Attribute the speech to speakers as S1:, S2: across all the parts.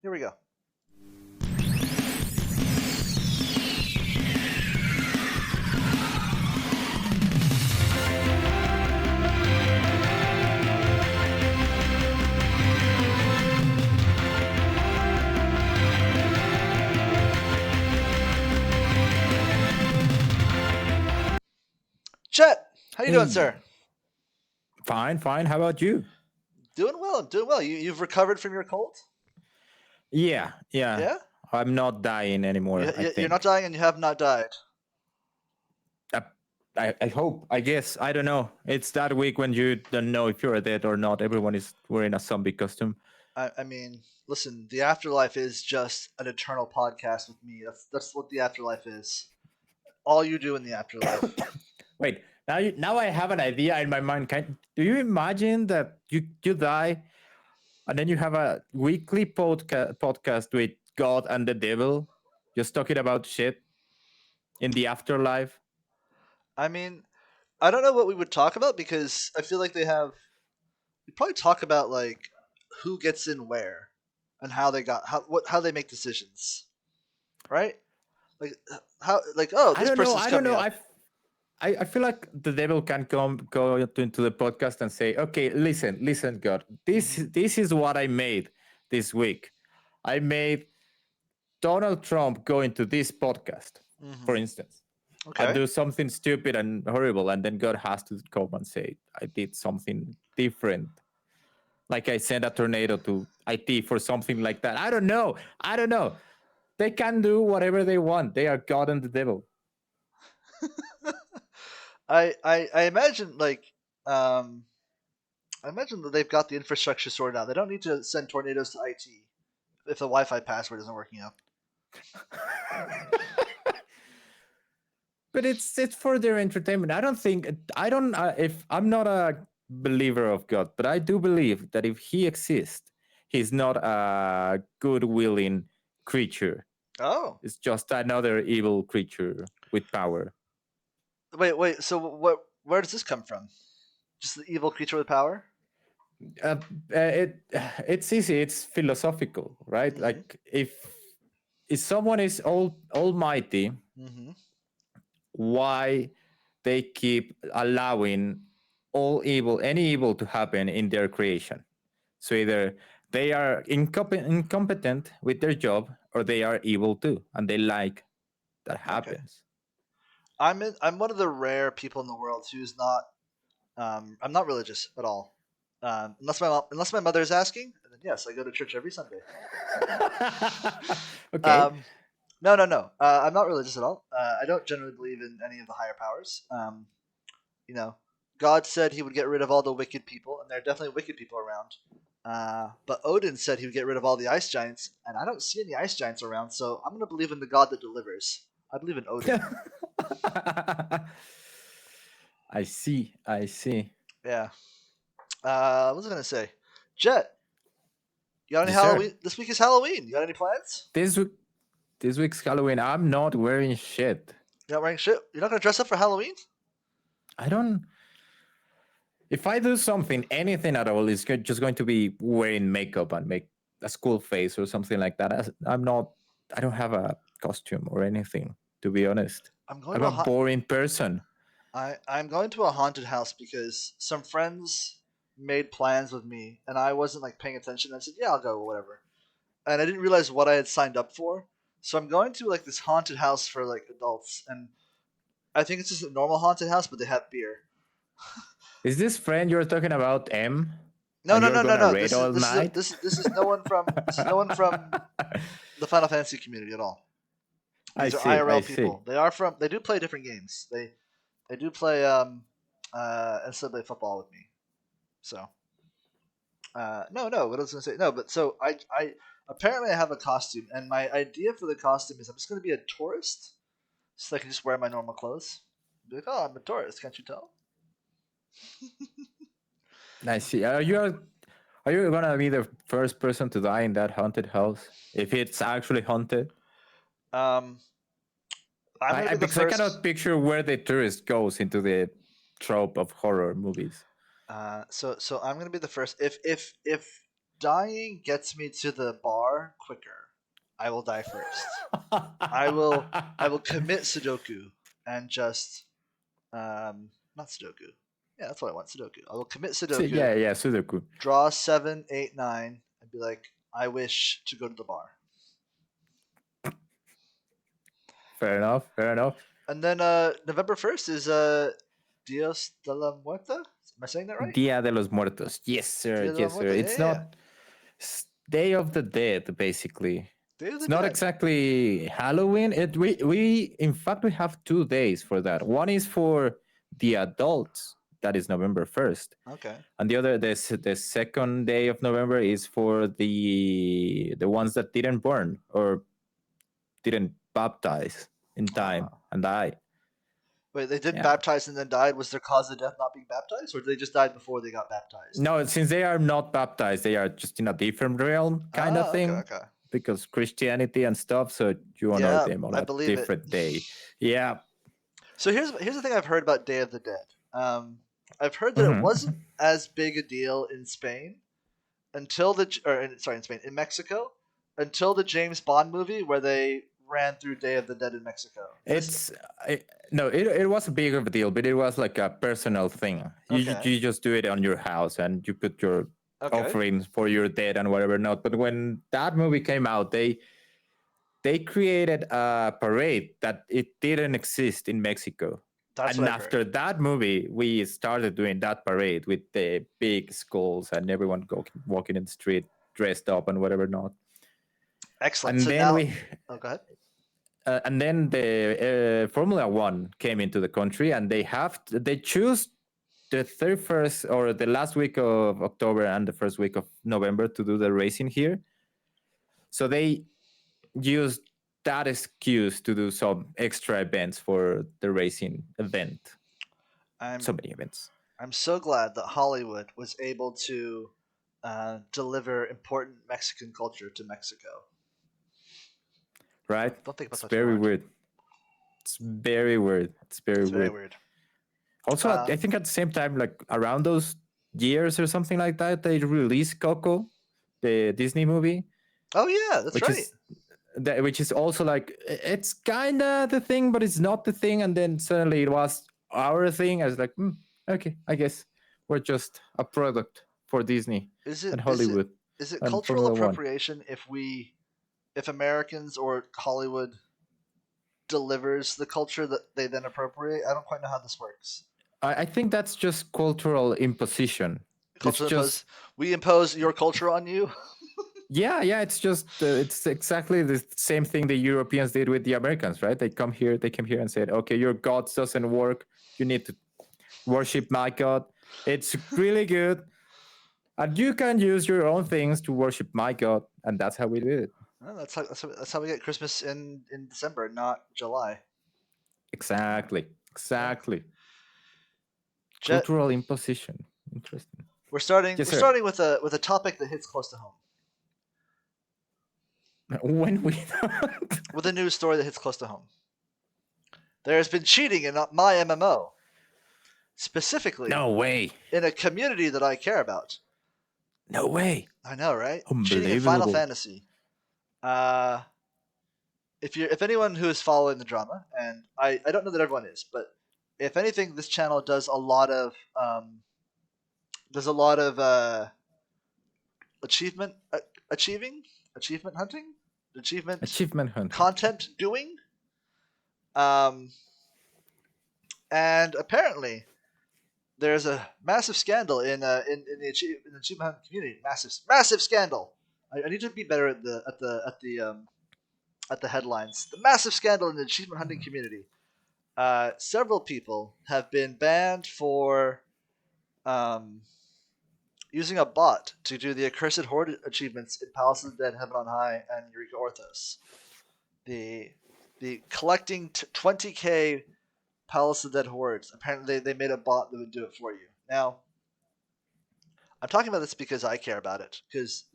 S1: Here we go. Chet, how you doing, sir?
S2: Hey, fine, fine. How about you?
S1: Doing well. Doing well. You've recovered from your cold?
S2: Yeah, yeah.
S1: Yeah.
S2: I'm not dying anymore, I
S1: You're not
S2: think.
S1: dying, and you have not died.
S2: I, I hope, I guess, I don't know. It's that week when you don't know if you're dead or not. Everyone is wearing a zombie costume.
S1: I mean, listen. The afterlife is just an eternal podcast with me. That's what the afterlife is. All you do in the afterlife.
S2: Wait, now I have an idea in my mind. Do you imagine that you die and then you have a weekly podcast with God and the devil just talking about shit in the afterlife?
S1: I mean, I don't know what we would talk about because I feel like they have. We probably talk about like who gets in where, and how they got how they make decisions, right? Like how like oh
S2: I
S1: this
S2: don't know.
S1: person's
S2: I don't
S1: coming
S2: know.
S1: up.
S2: I feel like the devil can go into the podcast and say, "Okay, listen, God,
S1: Hmm.
S2: this is what I made this week. I made Donald Trump go into this podcast, for
S1: Hmm.
S2: instance, and
S1: Okay.
S2: do something stupid and horrible, and then God has to come and say, I did something different, like I sent a tornado to IT for something like that. I don't know. I don't know. They can do whatever they want. They are God and the devil.
S1: I imagine um I imagine that they've got the infrastructure sorted out. They don't need to send tornadoes to IT if the Wi-Fi password isn't working out.
S2: But it's for their entertainment. I don't if I'm not a believer of God, but I do believe that if he exists, he's not a good willing creature.
S1: Oh,
S2: It's just another evil creature with power.
S1: wait. So what? Where does this come from? Just the evil creature with power?
S2: uh, it's easy, it's philosophical, right?
S1: Mm-hmm.
S2: Like if someone is almighty,
S1: Mm-hmm.
S2: why they keep allowing any evil to happen in their creation? So either they are incompetent with their job, or they are evil too, and they like that
S1: Okay.
S2: happens.
S1: I'm one of the rare people in the world who's not. I'm not religious at all. Unless my mother is asking, and then yes, I go to church every Sunday.
S2: Okay.
S1: Um, no. I'm not religious at all. I don't generally believe in any of the higher powers. You know, God said he would get rid of all the wicked people, and there are definitely wicked people around. But Odin said he would get rid of all the ice giants, and I don't see any ice giants around, so I'm going to believe in the God that delivers. I believe in Odin.
S2: I see. I see.
S1: Yeah. What was I going to say? Jet, you got any
S2: Yes, sir.
S1: Halloween? This week is Halloween. You got any plans?
S2: This week, this week's Halloween. I'm not wearing shit.
S1: You're not wearing shit? You're not going to dress up for Halloween?
S2: I don't. If I do something, anything at all, it's just going to be wearing makeup and make a school face or something like that. I'm not. I don't have a costume or anything. To be honest,
S1: I'm going
S2: I'm
S1: to a
S2: a boring person.
S1: I'm going to a haunted house because some friends made plans with me and I wasn't like paying attention. I said, "Yeah, I'll go, whatever." And I didn't realize what I had signed up for. So I'm going to like this haunted house for like adults, and I think it's just a normal haunted house, but they have beer.
S2: Is this friend you're talking about M?
S1: No,
S2: And
S1: no,
S2: you're
S1: no, no,
S2: gonna
S1: no.
S2: raid all night?
S1: This is no one from the Final Fantasy community at all.
S2: I
S1: These are
S2: see. I
S1: IRL
S2: see.
S1: people. They do play different games. They do play and still play football with me. So no, what I was gonna say no, but so I apparently I have a costume, and my idea for the costume is I'm just gonna be a tourist, so I can just wear my normal clothes. Be like, oh, I'm a tourist, can't you tell?
S2: I see. Are you gonna be the first person to die in that haunted house if it's actually haunted?
S1: Um, I'm gonna be the
S2: Because I
S1: first.
S2: cannot picture where the tourist goes into the trope of horror movies.
S1: So I'm gonna be the first. If dying gets me to the bar quicker, I will die first. I will commit Sudoku and just not Sudoku. Yeah, that's what I want. Sudoku. I will commit Sudoku,
S2: Yeah, yeah, Sudoku.
S1: draw 7, 8, 9, and be like, I wish to go to the bar.
S2: Fair enough. Fair enough.
S1: And then November 1st is Dios de la Muerta. Am I saying that right?
S2: Dia de los Muertos. Yes, sir.
S1: Dia de la
S2: Yes, sir.
S1: Muerta. Yeah,
S2: It's
S1: yeah, yeah.
S2: not Day of the Dead, basically.
S1: Day of
S2: It's
S1: the
S2: not
S1: Dead.
S2: exactly Halloween. We in fact we have 2 days for that. One is for the adults, that is November 1st,
S1: Okay.
S2: and the other the second day of November is for the ones that didn't burn or didn't baptize in time
S1: Ah.
S2: and die.
S1: Wait, they didn't
S2: Yeah.
S1: baptize and then died. Was their cause of death not being baptized, or did they just died before they got baptized?
S2: No, since they are not baptized, they are just in a different realm kind of
S1: Ah, okay,
S2: thing
S1: okay.
S2: because Christianity and stuff. So you honor
S1: Yeah,
S2: them on
S1: I
S2: a
S1: believe it.
S2: different day. Yeah.
S1: So here's the thing I've heard about Day of the Dead. I've heard that it
S2: Mm-hmm.
S1: wasn't as big a deal in Spain until in Spain, in Mexico, until the James Bond movie where they ran through Day of the Dead in Mexico. This
S2: It's no, it was a big of a deal, but it was like a personal thing.
S1: Okay,
S2: You just do it on your house and you put your
S1: okay,
S2: offerings for your dead and whatever not. But when that movie came out, they created a parade that it didn't exist in Mexico.
S1: that's what
S2: And
S1: I've heard.
S2: after that movie, we started doing that parade with the big skulls and everyone walking in the street dressed up and whatever not.
S1: Excellent.
S2: And
S1: So
S2: then
S1: now,
S2: we
S1: oh, go ahead.
S2: and then the Formula One came into the country, and they choose the 31st or the last week of October and the first week of November to do the racing here. So they used that excuse to do some extra events for the racing event. So
S1: I'm
S2: many events,
S1: I'm so glad that Hollywood was able to deliver important Mexican culture to Mexico.
S2: right?
S1: Don't think about
S2: It's
S1: that too
S2: very
S1: hard.
S2: weird. It's very weird. It's very
S1: It's very
S2: weird.
S1: weird.
S2: Also,
S1: Uh,
S2: I think at the same time, like around those years or something like that, they released Coco, the Disney movie,
S1: oh yeah, that's
S2: which
S1: right.
S2: is which is also like it's kind of the thing, but it's not the thing. And then suddenly it was our thing. I was like, okay, I guess we're just a product for Disney
S1: Is it
S2: and
S1: is it
S2: Hollywood
S1: is it
S2: and
S1: cultural
S2: Formula One.
S1: appropriation if Americans or Hollywood delivers the culture that they then appropriate? I don't quite know how this works.
S2: I think that's just cultural imposition. It's
S1: Culture impose
S2: just
S1: we impose your culture on you.
S2: yeah, yeah. It's just it's exactly the same thing the Europeans did with the Americans, right? They came here and said, okay, your gods doesn't work. You need to worship my god. It's really good, and you can use your own things to worship my god, and that's how we did it.
S1: Well, that's how we get Christmas in December, not July.
S2: Exactly,
S1: Yeah.
S2: exactly.
S1: Jet,
S2: Cultural imposition. Interesting.
S1: we're starting
S2: Yes,
S1: we're
S2: sir.
S1: starting with a topic that hits close to home.
S2: When we don't.
S1: With a news story that hits close to home. There has been cheating in My MMO, specifically
S2: No way.
S1: in a community that I care about.
S2: No way.
S1: I know, right? Cheating in Final
S2: Unbelievable.
S1: Fantasy. Uh, if anyone who is following the drama, and I don't know that everyone is, but if anything, this channel does a lot of achievement achieving achievement hunting, achievement
S2: Achievement hunting.
S1: content doing, um, and apparently there's a massive scandal in the achievement hunting community. Massive scandal. I need to be better at the headlines. The massive scandal in the achievement hunting community. Several people have been banned for um, using a bot to do the accursed horde achievements in Palace of the Dead, Heaven on High, and Eureka Orthos. The the collecting 20k Palace of the Dead hordes. Apparently, they made a bot that would do it for you. Now, I'm talking about this because I care about it. Because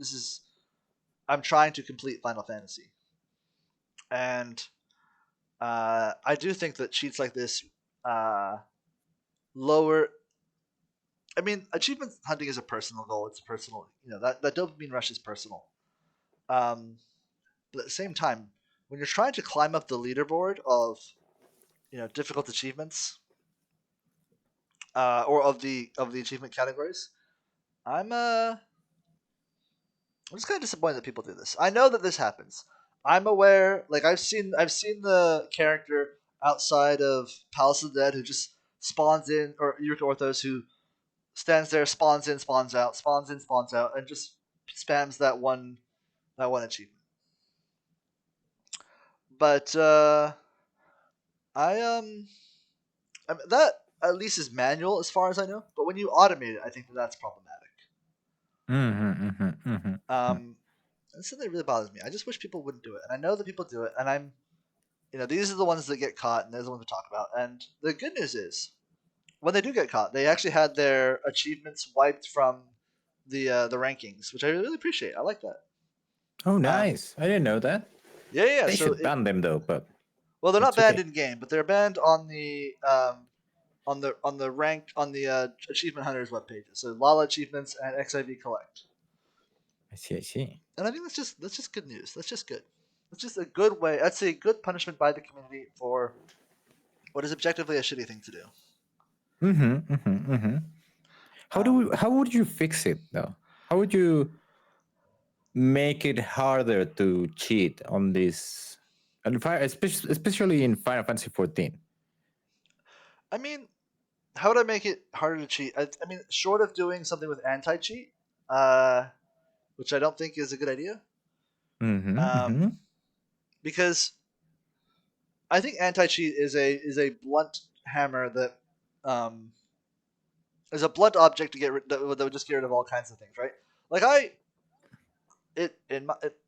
S1: I'm trying to complete Final Fantasy, and I do think that cheats like this uh, lower I mean, achievement hunting is a personal goal. It's a personal, that dopamine rush is personal. Um, but at the same time, when you're trying to climb up the leaderboard of difficult achievements, or of the achievement categories, I'm uh I'm just kind of disappointed that people do this. I know that this happens. I'm aware. Like I've seen the character outside of Palace of the Dead who just spawns in, or Eureka Orthos who stands there, spawns in, spawns out, spawns in, spawns out, and just spams that one achievement. But I that at least is manual as far as I know. But when you automate it, I think that's problematic.
S2: Mm-hmm, mm-hmm, mm-hmm.
S1: Um, and something that really bothers me. I just wish people wouldn't do it. And I know that people do it, and these are the ones that get caught, and they're the ones we talk about. And the good news is, when they do get caught, they actually had their achievements wiped from the rankings, which I really appreciate. I like that.
S2: Oh,
S1: Um,
S2: nice. I didn't know that.
S1: yeah, yeah.
S2: They
S1: So
S2: should ban them though, but
S1: well, they're not
S2: it's
S1: banned
S2: okay.
S1: in game, but they're banned on the ranked on the achievement hunters web pages. So Lala achievements and XIV collect.
S2: I see. I see.
S1: And I think that's just good news. That's just good. That's just a good way. That's a good punishment by the community for what is objectively a shitty thing to do.
S2: Mm-hmm, mm-hmm, mm-hmm.
S1: Um,
S2: How would you fix it though? How would you make it harder to cheat on this, and especially in Final Fantasy 14?
S1: I mean, how would I make it harder to cheat? I mean, short of doing something with anti cheat, uh, which I don't think is a good idea,
S2: Mm-hmm, mm-hmm.
S1: um, because I think anti cheat is a blunt hammer that um, is a blunt object to get rid that would just get rid of all kinds of things, right? Like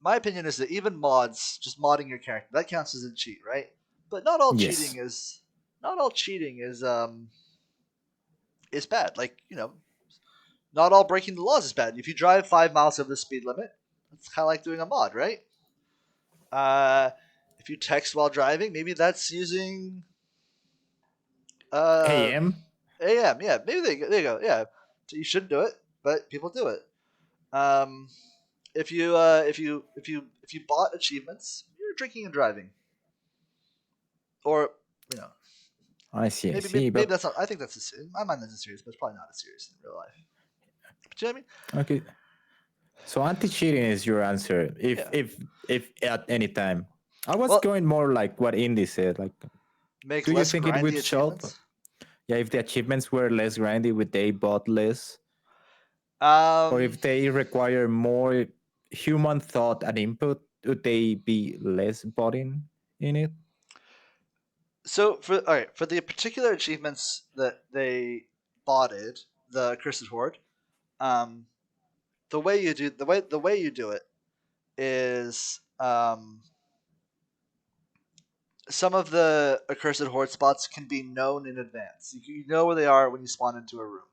S1: my opinion is that even mods, just modding your character, that counts as a cheat, right? But not all cheating
S2: Yes.
S1: is bad. Like not all breaking the laws is bad. If you drive 5 miles over the speed limit, it's kind of like doing a mod, right? Uh, if you text while driving, maybe that's using uh
S2: AM.
S1: AM. Yeah, maybe there you go. Yeah, so you shouldn't do it, but people do it. Um, if you bought achievements, you're drinking and driving, or you know
S2: I see. I
S1: maybe
S2: see.
S1: maybe
S2: But
S1: that's not. I think that's in my mind that's a serious, but it's probably not as serious in real life. But you know what I mean?
S2: okay. So anti-cheating is your answer. If
S1: Yeah.
S2: if if at any time, I was
S1: Well,
S2: going more like what Indy said. Like,
S1: make
S2: do you
S1: less
S2: think it would
S1: grindy
S2: solve?
S1: achievements.
S2: Yeah, if the achievements were less grindy, would they bot less, or
S1: Um,
S2: if they require more human thought and input, would they be less botting in it?
S1: so for the particular achievements that they botted, the Cursed Horde, um, the way you do it is some of the accursed horde spots can be known in advance. You know where they are when you spawn into a room,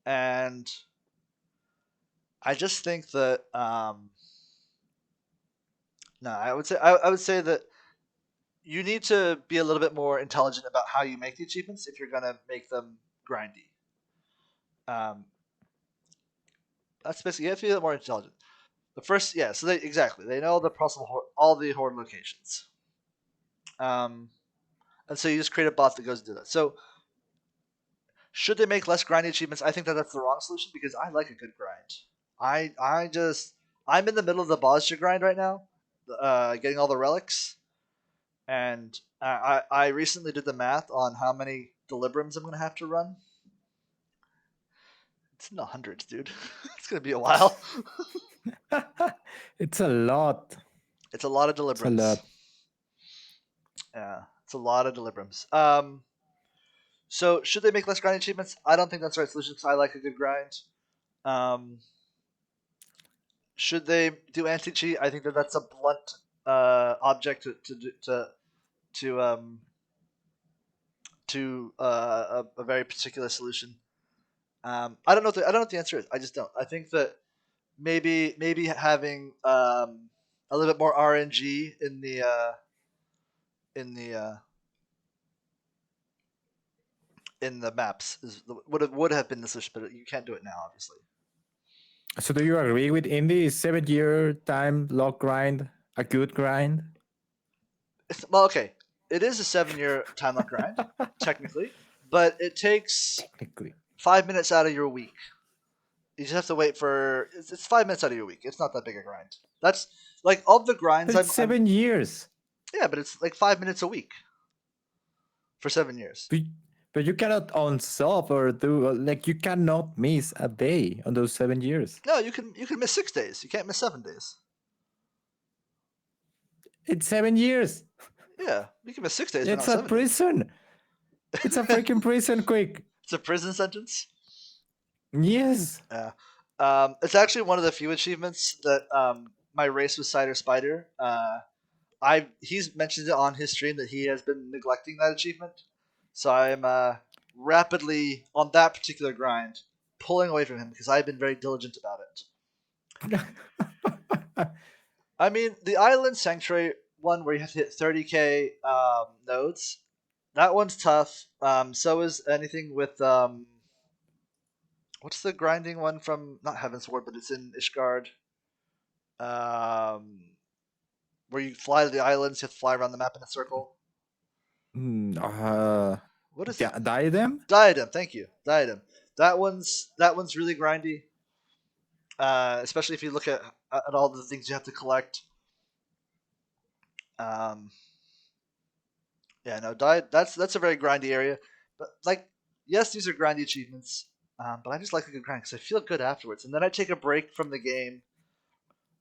S1: and I just think that no, I would say that you need to be a little bit more intelligent about how you make the achievements if you're gonna make them grindy. Um, that's basically you have to be a little more intelligent. The first, yeah, so they know the possible all the horde locations, um, and so you just create a bot that goes and do that. So should they make less grindy achievements? I think that that's the wrong solution because I like a good grind. I'm in the middle of the Bosja grind right now, getting all the relics, and I recently did the math on how many Delibrams I'm gonna have to run. It's in the hundreds, dude. It's gonna be a while.
S2: It's a lot.
S1: It's a lot of
S2: It's a
S1: Delibrams.
S2: lot.
S1: Yeah, it's a lot of Delibrams. So should they make less grind achievements? I don't think that's the right solution because I like a good grind. Um, should they do anti cheat? I think that that's a blunt object to um to a very particular solution. I don't know. I don't know what the answer is. I just don't. I think that maybe having a little bit more RNG in the in the maps is would have been the solution, but you can't do it now, obviously.
S2: So do you agree with Indy 7 year time lock grind a good grind?
S1: Well, okay, it is a 7 year time lock grind technically, but it takes
S2: Technically.
S1: 5 minutes out of your week. You just have to wait for it's 5 minutes out of your week. It's not that big a grind. That's like all the grinds.
S2: But it's
S1: I'm
S2: 7 years.
S1: yeah, but it's like 5 minutes a week for 7 years.
S2: But, but you cannot unsub or do like you cannot miss a day on those 7 years.
S1: No, you can miss 6 days. You can't miss 7 days.
S2: It's 7 years.
S1: Yeah, you can miss 6 days, but
S2: It's
S1: not
S2: a
S1: 7 days.
S2: prison. It's a freaking prison, quick.
S1: It's a prison sentence.
S2: Yes.
S1: Yeah. It's actually one of the few achievements that my race with Cider Spider. He's mentioned it on his stream that he has been neglecting that achievement, so I'm rapidly on that particular grind, pulling away from him because I've been very diligent about it. I mean, the Island Sanctuary one where you have to hit 30k nodes, that one's tough. So is anything with what's the grinding one from not Heaven's Ward, but it's in Ishgard. Um, where you fly to the islands, you have to fly around the map in a circle.
S2: Mm,
S1: What is it?
S2: diadem?
S1: Diadem. Thank you, Diadem. That one's really grindy, especially if you look at all the things you have to collect. Um, yeah, no, that's a very grindy area. But like, yes, these are grindy achievements, but I just like a good grind because I feel good afterwards, and then I take a break from the game,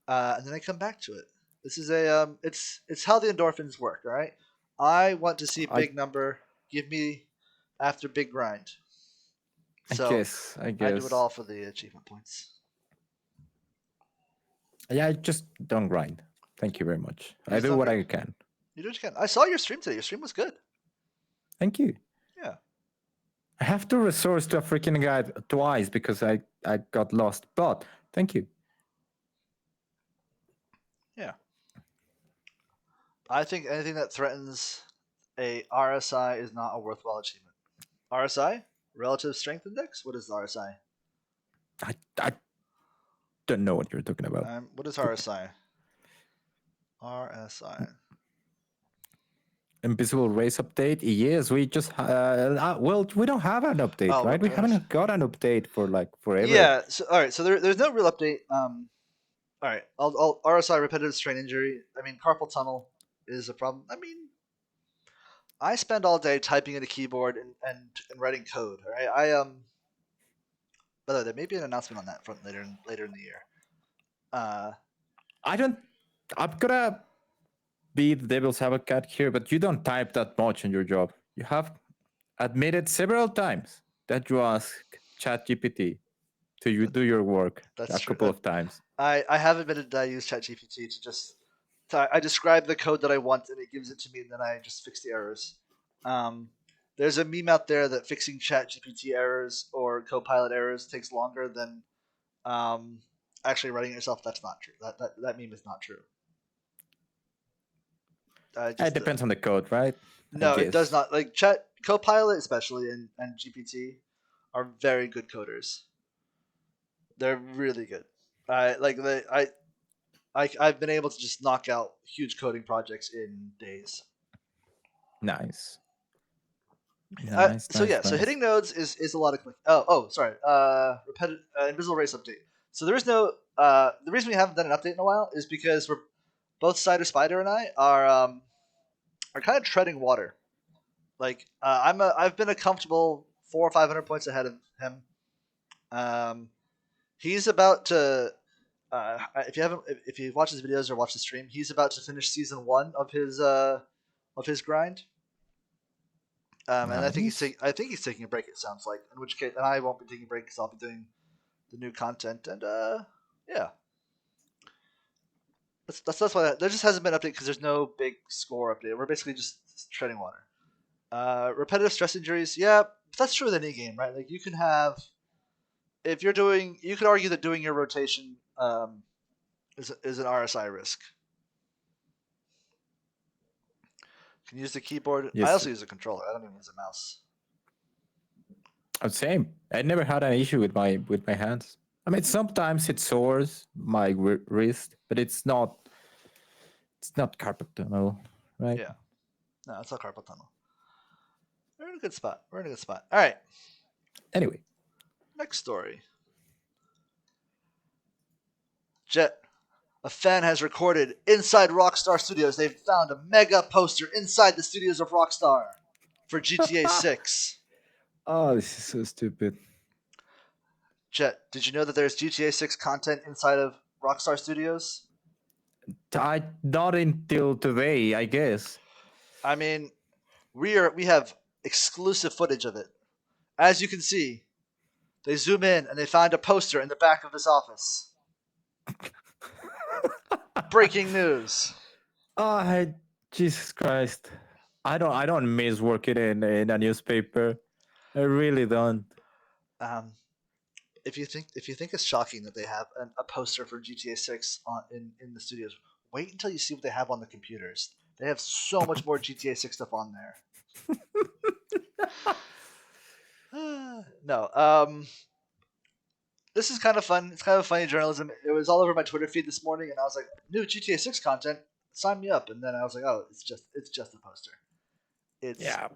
S1: and then I come back to it. This is it's how the endorphins work. All right, I want to see
S2: I
S1: big number. Give me after big grind.
S2: I
S1: So
S2: guess. I
S1: I do it
S2: guess.
S1: all for the achievement points.
S2: Yeah, I just don't grind. Thank you very much.
S1: You
S2: I
S1: just
S2: do
S1: don't
S2: what
S1: get.
S2: I can.
S1: You do what you can. I saw your stream today. Your stream was good.
S2: Thank you.
S1: Yeah.
S2: I have to resort to a freaking guide twice because I got lost. But thank you.
S1: Yeah. I think anything that threatens a RSI is not a worthwhile achievement. RSI? Relative Strength Index? What is the RSI?
S2: I don't know what you're talking about.
S1: What is RSI? RSI.
S2: Invisible race update. Yes, we just well, we don't have an update,
S1: Oh,
S2: right? We haven't got an update for like forever.
S1: yeah. So all right. So there's no real update. All right. I'll RSI repetitive strain injury. I mean, carpal tunnel is a problem. I mean, I spend all day typing in a keyboard and writing code. All right. By the way, there may be an announcement on that front later in the year. Uh,
S2: I don't. I'm gonna be the devil's advocate here, but you don't type that much in your job. You have admitted several times that you ask ChatGPT to you do your work
S1: that's
S2: a
S1: true.
S2: couple of times.
S1: I have admitted that I use ChatGPT to just I describe the code that I want and it gives it to me and then I just fix the errors. Um, there's a meme out there that fixing ChatGPT errors or Copilot errors takes longer than um, actually writing it yourself. That's not true. That meme is not true.
S2: It
S1: Just
S2: depends on the code, right? I
S1: no, it does
S2: guess.
S1: not. Like Copilot especially and GPT are very good coders. They're really good. I like they I've been able to just knock out huge coding projects in days.
S2: Nice, nice,
S1: So
S2: nice,
S1: yeah, so
S2: nice.
S1: hitting nodes is a lot of click. Sorry. Repetitive invisible race update. So there is no. The reason we haven't done an update in a while is because we're both Cider Spider and I are kind of treading water. Like I've been a comfortable 400 or 500 points ahead of him. Um, he's about to. If you haven't, if you watch his videos or watch the stream, he's about to finish season one of his grind. And
S2: Nice.
S1: I think he's taking a break. It sounds like, in which case, and I won't be taking a break because I'll be doing the new content. And yeah, that's why there just hasn't been an update because there's no big score update. We're basically just treading water. Repetitive stress injuries, yeah, that's true with any game, right? Like you can have if you're doing, you could argue that doing your rotation is an RSI risk. You can use the keyboard. I
S2: Yes.
S1: also use a controller. I don't even use a mouse.
S2: Same. I never had an issue with my hands. I mean, sometimes it sores my wrist, but it's not carpal tunnel, right?
S1: Yeah. No, it's not carpal tunnel. We're in a good spot. We're in a good spot. All right.
S2: Anyway,
S1: Next story. Jet. A fan has recorded inside Rockstar Studios. They've found a mega poster inside the studios of Rockstar for GTA 6.
S2: oh, this is so stupid.
S1: Jet, did you know that there's GTA 6 content inside of Rockstar Studios?
S2: I not until today, I guess.
S1: I mean, we have exclusive footage of it. As you can see, they zoom in and they find a poster in the back of this office. Breaking news.
S2: Oh, Jesus Christ! I don't miss working in a newspaper. I really don't.
S1: Um, if you think it's shocking that they have a poster for GTA 6 in the studios, wait until you see what they have on the computers. They have so much more GTA 6 stuff on there. No, this is kind of fun. It's kind of funny journalism. It was all over my Twitter feed this morning, and I was like, "New GTA 6 content, sign me up." And then I was like, "Oh, it's just a poster. It's
S2: Yeah,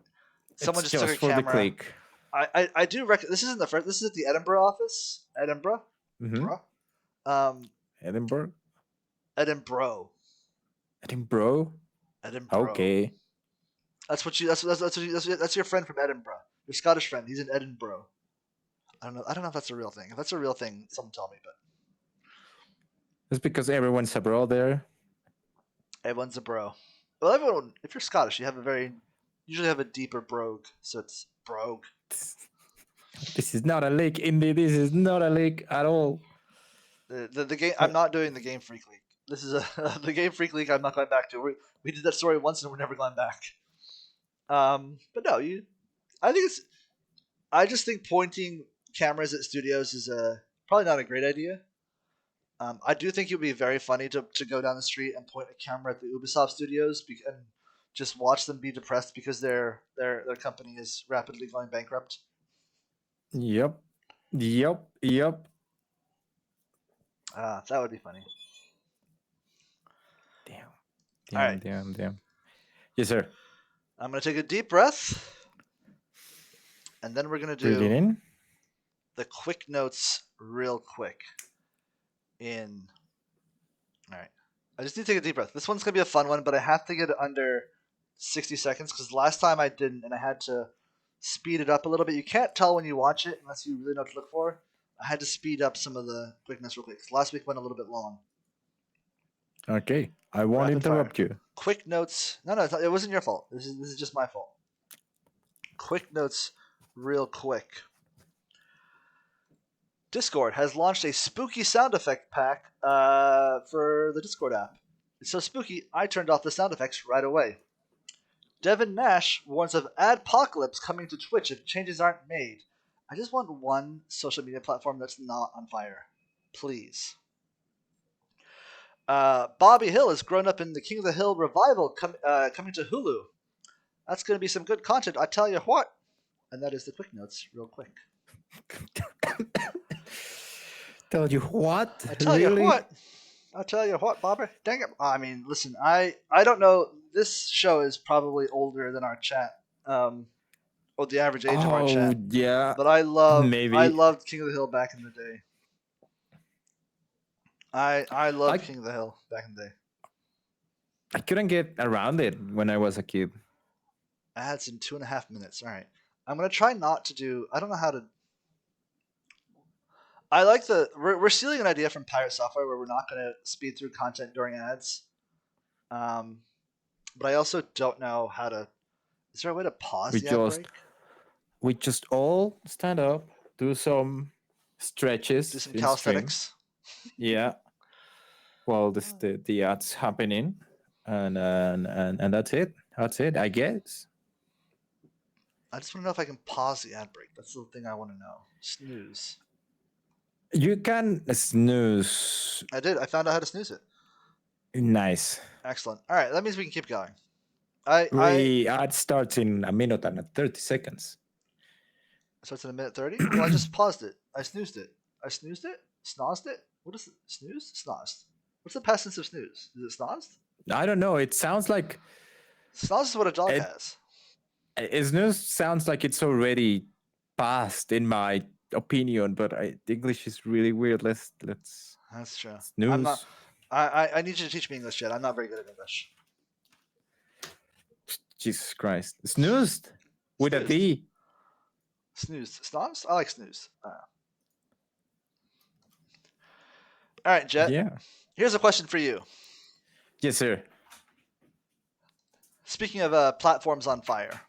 S1: someone
S2: it's
S1: just took
S2: just
S1: a
S2: for the
S1: camera."
S2: click.
S1: I do reckon this isn't the first. This is at the Edinburgh office. Edinburgh,
S2: Mm-hmm.
S1: bruh. Um,
S2: Edinburgh,
S1: Edinburgh,
S2: Edinburgh.
S1: Edinburgh.
S2: Okay.
S1: That's what you. That's your friend from Edinburgh. Your Scottish friend. He's in Edinburgh. I don't know. I don't know if that's a real thing. If that's a real thing, someone tell me. But
S2: It's because everyone's abroad there.
S1: everyone's a bro. Well, everyone. If you're Scottish, you have a very usually have a deeper brogue. So it's brogue.
S2: This is not a leak, Indy. This is not a leak at all.
S1: The game. I'm
S2: Uh,
S1: not doing the Game Freak League. This is the Game Freak League. I'm not going back to. We did that story once and we're never going back. But no, you. I think it's. I just think pointing cameras at studios is probably not a great idea. I do think it would be very funny to go down the street and point a camera at the Ubisoft studios and just watch them be depressed because their company is rapidly going bankrupt.
S2: yep. Yep. Yep.
S1: That would be funny.
S2: Damn.
S1: All
S2: Damn.
S1: right,
S2: Damn. Damn. Yes, sir.
S1: I'm gonna take a deep breath, and then we're gonna
S2: Breathing
S1: do
S2: in.
S1: the quick notes real quick. All right, I just need to take a deep breath. This one's gonna be a fun one, but I have to get it under 60 seconds because last time I didn't, and I had to speed it up a little bit. You can't tell when you watch it unless you really know what to look for. I had to speed up some of the quickness real quick. Last week went a little bit long.
S2: Okay. I won't
S1: Rapid fire.
S2: interrupt you.
S1: Quick notes. No, no, it wasn't your fault. This is just my fault. Quick notes, real quick. Discord has launched a spooky sound effect pack for the Discord app. It's so spooky, I turned off the sound effects right away. Devin Nash warns of adpocalypse coming to Twitch if changes aren't made. I just want one social media platform that's not on fire. Please. Bobby Hill has grown up in the King of the Hill revival coming to Hulu. That's going to be some good content, I tell you what. And that is the quick notes, real quick.
S2: Tell you what?
S1: I tell you
S2: Really?
S1: what. I tell you what, Bobby. Dang it. I mean, listen, I don't know. This show is probably older than our chat, or the average age of our
S2: Oh,
S1: chat.
S2: yeah.
S1: But I
S2: Maybe.
S1: loved King of the Hill back in the day. I
S2: I
S1: loved King of the Hill back in the day.
S2: I couldn't get around it when I was a kid.
S1: Ads in 2.5 minutes. All right, I'm gonna try not to do. I don't know how to. I like we're stealing an idea from Pirate Software where we're not gonna speed through content during ads. Um, but I also don't know how to. Is there a way to pause
S2: We
S1: the ad
S2: just
S1: break?
S2: we just all stand up, do some
S1: Do
S2: stretches
S1: some
S2: in stream.
S1: calisthenics.
S2: Yeah, while the ads happening, and that's it. That's it, I guess.
S1: I just want to know if I can pause the ad break. That's the thing I want to know. Snooze.
S2: You can snooze.
S1: I did. I found out how to snooze it.
S2: Nice.
S1: Excellent. All right, that means we can keep going. I
S2: We ad starts in a minute and 30 seconds.
S1: Starts in a minute 30. Well, I just paused it. I snoozed it. I snoozed it. Snozzed it. What is it? Snooze? Snozzed. What's the past tense of snooze? Is it snozzed?
S2: I don't know. It sounds like
S1: Snoz is what a dog
S2: it.
S1: has.
S2: Snooze sounds like it's already past in my opinion, but English is really weird. Let's
S1: That's true. I'm not.
S2: snooze.
S1: I need you to teach me English, Jed. I'm not very good at English.
S2: Jesus Christ, snoozed with a
S1: Snoozed.
S2: D.
S1: Snoozed. Snozzed? I like snoozed. All right, Jet.
S2: Yeah.
S1: Here's a question for you.
S2: Yes, sir.
S1: Speaking of platforms on fire,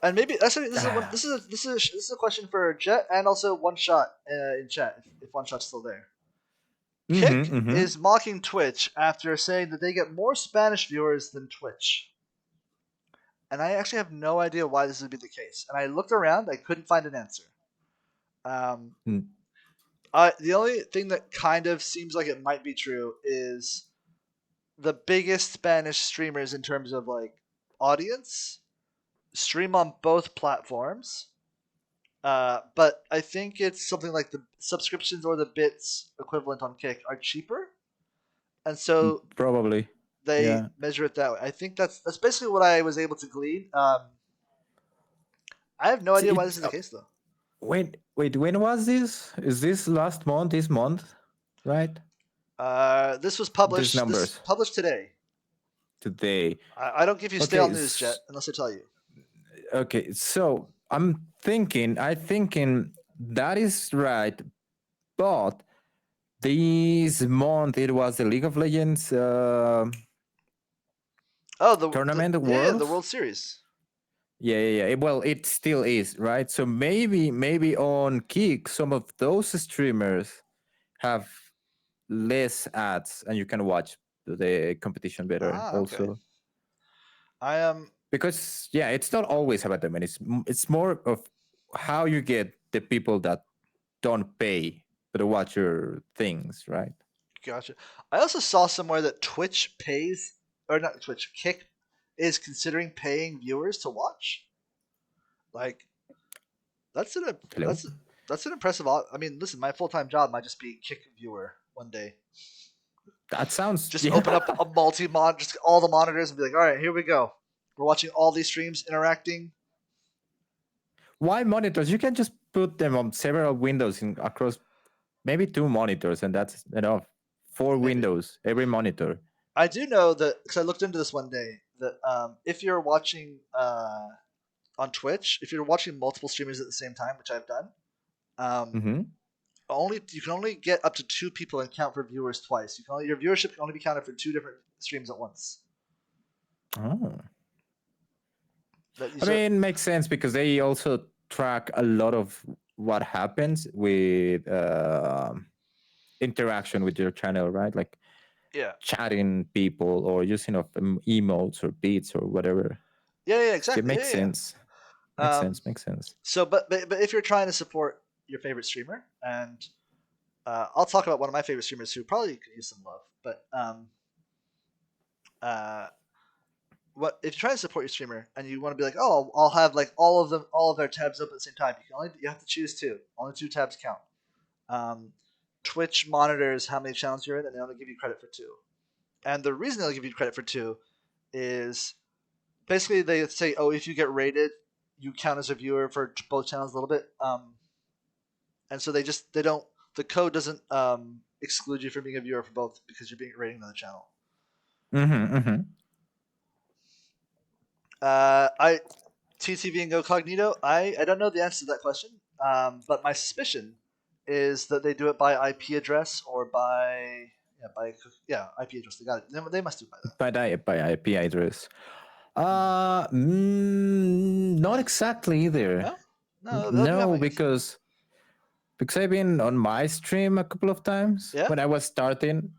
S1: and maybe this is a question for Jet and also One Shot in chat if One Shot's still there. Kick is mocking Twitch after saying that they get more Spanish viewers than Twitch. And I actually have no idea why this would be the case. And I looked around, I couldn't find an answer. The only thing that kind of seems like it might be true is the biggest Spanish streamers in terms of like audience stream on both platforms. But I think it's something like the subscriptions or the bits equivalent on Kick are cheaper, and so
S2: Probably.
S1: they
S2: Yeah.
S1: measure it that way. I think that's basically what I was able to glean. I have no idea why this is the case though.
S2: Wait, when was this? Is this last month? This month, right?
S1: This was published.
S2: These numbers.
S1: This published today.
S2: Today.
S1: I don't give you stale news, Jet, unless I tell you.
S2: Okay, so I'm thinking that is right, but this month it was the League of Legends
S1: the
S2: tournament
S1: yeah, the World Series.
S2: Yeah. Well, it still is, right? So maybe on Kick, some of those streamers have less ads, and you can watch the competition better. Also,
S1: okay. I am
S2: because it's not always about the money. It's more of how you get the people that don't pay but watch your things, right?
S1: Gotcha. I also saw somewhere that Twitch pays, or not Twitch, Kick is considering paying viewers to watch. Like, that's an
S2: Hello?
S1: that's an impressive. I mean, listen, my full time job might just be Kick viewer one day.
S2: That sounds
S1: Just open up a multi-mod, just all the monitors, and be like, all right, here we go. We're watching all these streams, interacting.
S2: Why monitors? You can just put them on several windows across maybe 2 monitors, and that's enough. 4 windows every monitor.
S1: I do know that because I looked into this one day that if you're watching on Twitch, if you're watching multiple streamers at the same time, which I've done, you can only get up to 2 people and count for viewers twice. Your viewership can only be counted for 2 different streams at once.
S2: Oh. I mean, makes sense because they also track a lot of what happens with interaction with your channel, right? Like chatting people or using of emotes or beats or whatever.
S1: Yeah, exactly.
S2: It makes sense. Makes sense.
S1: So, but if you're trying to support your favorite streamer, and I'll talk about one of my favorite streamers who probably could use some love, but what if you're trying to support your streamer and you want to be like, oh, I'll have like all of their tabs up at the same time. You have to choose 2. Only 2 tabs count. Twitch monitors how many channels you're in, and they only give you credit for 2. And the reason they'll give you credit for 2 is basically they say, oh, if you get rated, you count as a viewer for both channels a little bit. And so the code doesn't exclude you from being a viewer for both because you're being rating another channel. TTV and GoCognito, I don't know the answer to that question, but my suspicion is that they do it by IP address or by IP address. They got it. They must do it by that.
S2: By IP address. Not exactly either.
S1: No,
S2: because I've been on my stream a couple of times when I was starting,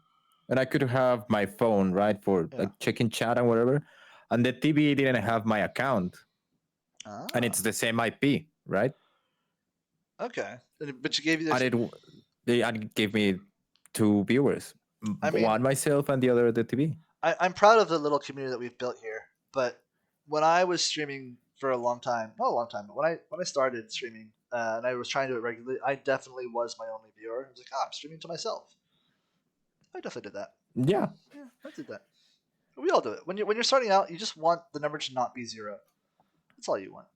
S2: and I could have my phone right for like checking chat and whatever, and the TV didn't have my account, and it's the same IP, right?
S1: Okay, but you gave you.
S2: They gave me 2 viewers, one myself and the other the TV.
S1: I'm proud of the little community that we've built here, but when I was streaming for a long time. Not a long time, but when I started streaming and I was trying to do it regularly, I definitely was my only viewer. I was like, I'm streaming to myself. I definitely did that.
S2: Yeah.
S1: Yeah, I did that. We all do it. When you're starting out, you just want the number to not be zero. That's all you want.